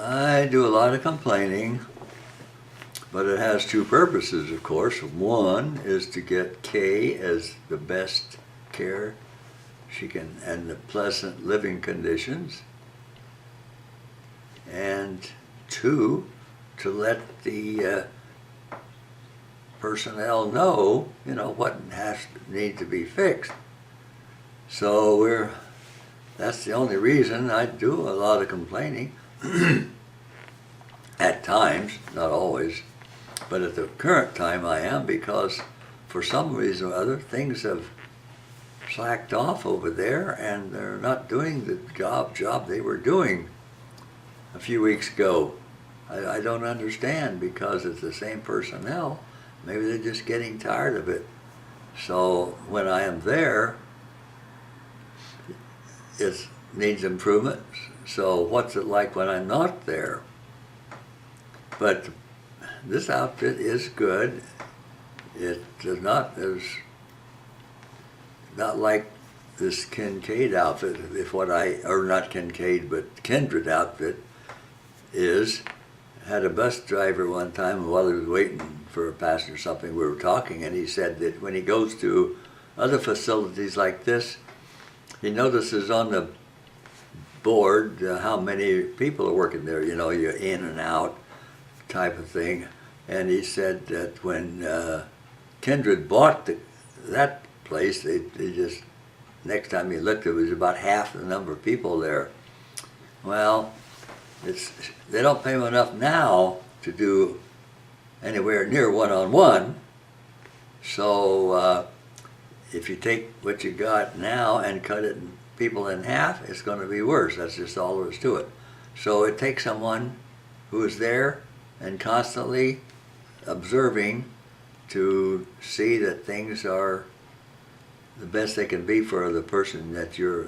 I do a lot of complaining, but it has two purposes, of course. One is to get Kay as the best care she can and the pleasant living conditions. And two, to let the personnel know, what needs to be fixed. So that's the only reason I do a lot of complaining. At times, not always, but at the current time I am, because for some reason or other things have slacked off over there and they're not doing the job they were doing a few weeks ago. I don't understand, because it's the same personnel. Maybe they're just getting tired of it. So when I am there, it needs improvement. So what's it like when I'm not there? But this outfit is good. It is not like this Kincaid outfit, or not Kincaid, but Kindred outfit is. Had a bus driver one time while he was waiting for a passenger or something, we were talking, and he said that when he goes to other facilities like this, he notices on the board how many people are working there, you're in and out type of thing. And he said that when Kindred bought that place, they just, next time he looked, it was about half the number of people there. Well, they don't pay them enough now to do anywhere near one-on-one. So if you take what you got now and cut it people in half, it's going to be worse. That's just all there is to it. So it takes someone who is there and constantly observing to see that things are the best they can be for the person that you're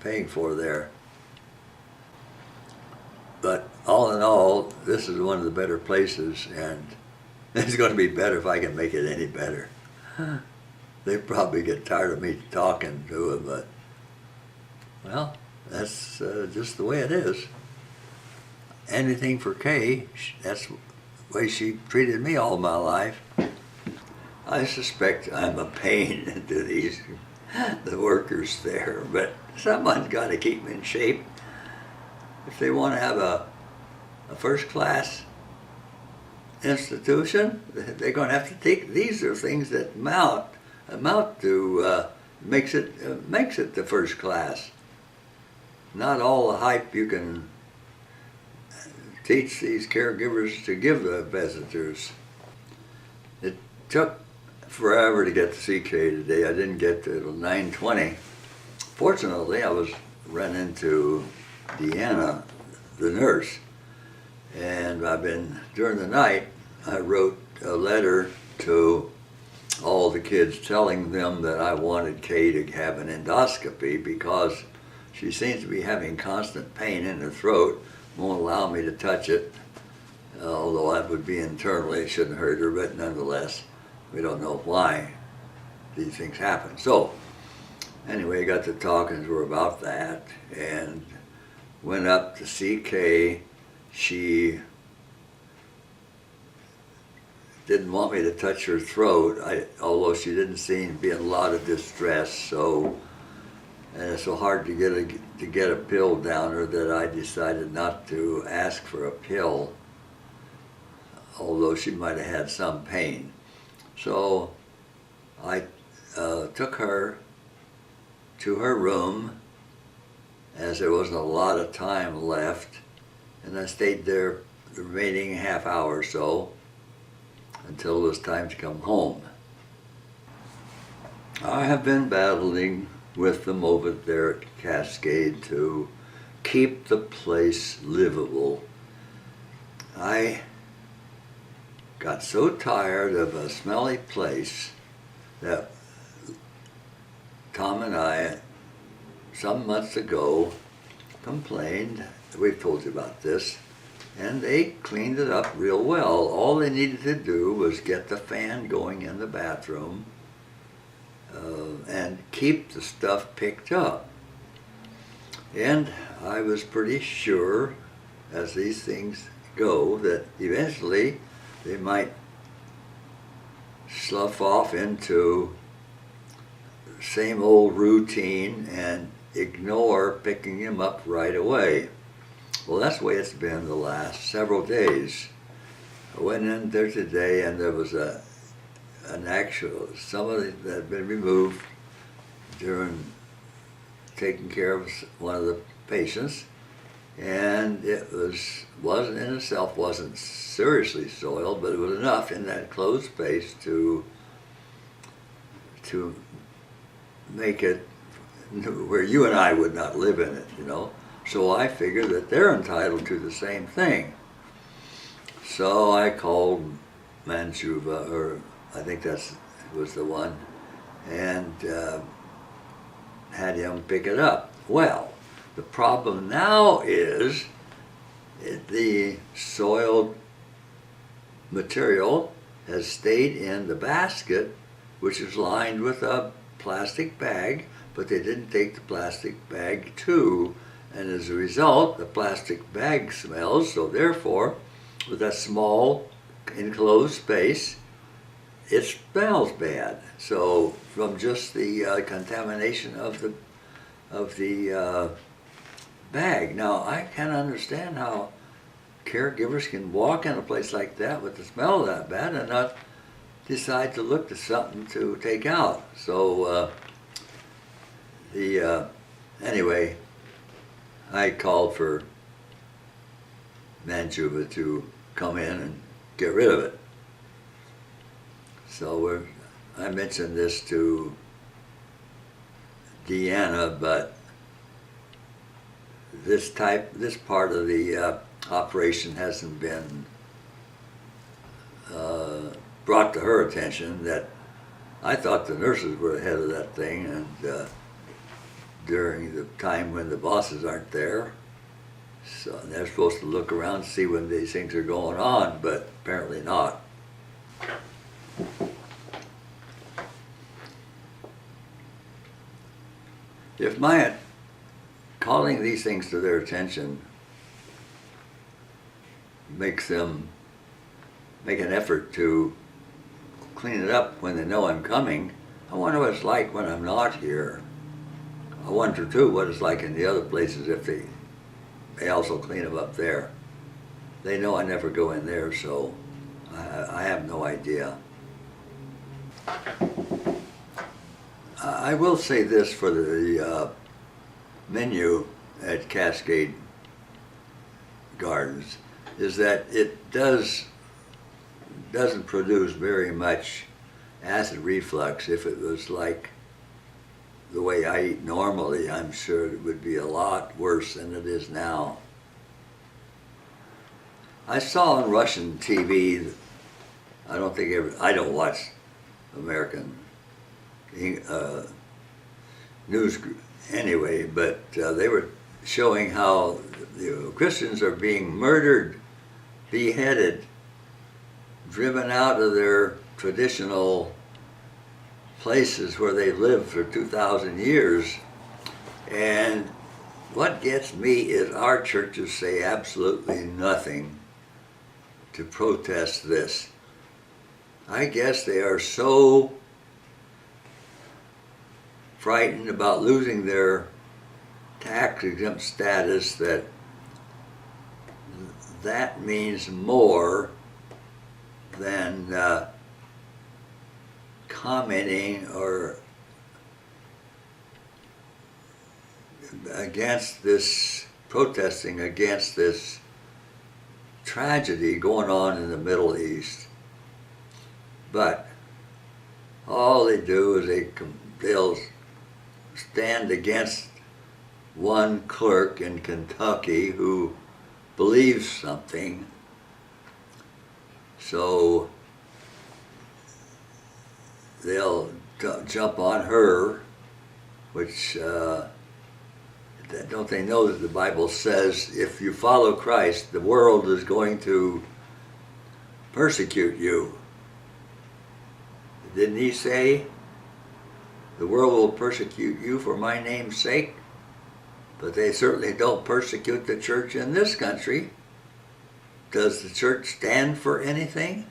paying for there. But all in all, this is one of the better places, and it's going to be better if I can make it any better. They probably get tired of me talking to them, but, well, that's just the way it is. Anything for Kay, that's the way she treated me all my life. I suspect I'm a pain to the workers there, but someone's got to keep them in shape. If they want to have a first-class institution, they're going to have to take, these are things that amount to makes it the first class. Not all the hype you can teach these caregivers to give the visitors. It took forever to get to see Kay today. I didn't get to till 9:20. Fortunately, I ran into Deanna, the nurse, and during the night, I wrote a letter to all the kids telling them that I wanted Kay to have an endoscopy because she seems to be having constant pain in her throat, won't allow me to touch it, although that would be internally, it shouldn't hurt her, but nonetheless, we don't know why these things happen. So, anyway, I got to talking to her about that, and went up to see Kay. She didn't want me to touch her throat, although she didn't seem to be in a lot of distress. And it's so hard to get a pill down her that I decided not to ask for a pill, although she might have had some pain. So I took her to her room, as there wasn't a lot of time left, and I stayed there the remaining half hour or so until it was time to come home. I have been battling with them over there at Cascade to keep the place livable. I got so tired of a smelly place that Tom and I, some months ago, complained. We've told you about this, and they cleaned it up real well. All they needed to do was get the fan going in the bathroom and keep the stuff picked up. And I was pretty sure as these things go, that eventually they might slough off into the same old routine and ignore picking him up right away. Well, that's the way it's been the last several days. I went in there today and there was somebody that had been removed during taking care of one of the patients, and it wasn't in itself, wasn't seriously soiled, but it was enough in that closed space to make it where you and I would not live in it, you know. So I figured that they're entitled to the same thing. So I called Manchuva, or I think that was the one, and had him pick it up. Well, the problem now is the soiled material has stayed in the basket, which is lined with a plastic bag, but they didn't take the plastic bag too, and as a result, the plastic bag smells, so therefore, with that small enclosed space, it smells bad. So from just the contamination of the bag. Now I can't understand how caregivers can walk in a place like that with the smell that bad and not decide to look to something to take out. So anyway, I called for Manchuva to come in and get rid of it. So I mentioned this to Deanna, but this part of the operation hasn't been brought to her attention. That I thought the nurses were ahead of that thing, and during the time when the bosses aren't there, so they're supposed to look around and see when these things are going on, but apparently not. If my calling these things to their attention makes them make an effort to clean it up when they know I'm coming, I wonder what it's like when I'm not here. I wonder too what it's like in the other places if they also clean them up there. They know I never go in there, so I have no idea. I will say this for the menu at Cascade Gardens, is that it doesn't produce very much acid reflux. If it was like the way I eat normally, I'm sure it would be a lot worse than it is now. I saw on Russian TV, I don't watch American news anyway, but they were showing how Christians are being murdered, beheaded, driven out of their traditional places where they lived for 2,000 years. And what gets me is our churches say absolutely nothing to protest this. I guess they are so frightened about losing their tax-exempt status that means more than commenting or against this, protesting against this tragedy going on in the Middle East. But all they do is they'll stand against one clerk in Kentucky who believes something. So they'll jump on her, which don't they know that the Bible says if you follow Christ, the world is going to persecute you? Didn't he say, the world will persecute you for my name's sake? but they certainly don't persecute the church in this country. Does the church stand for anything?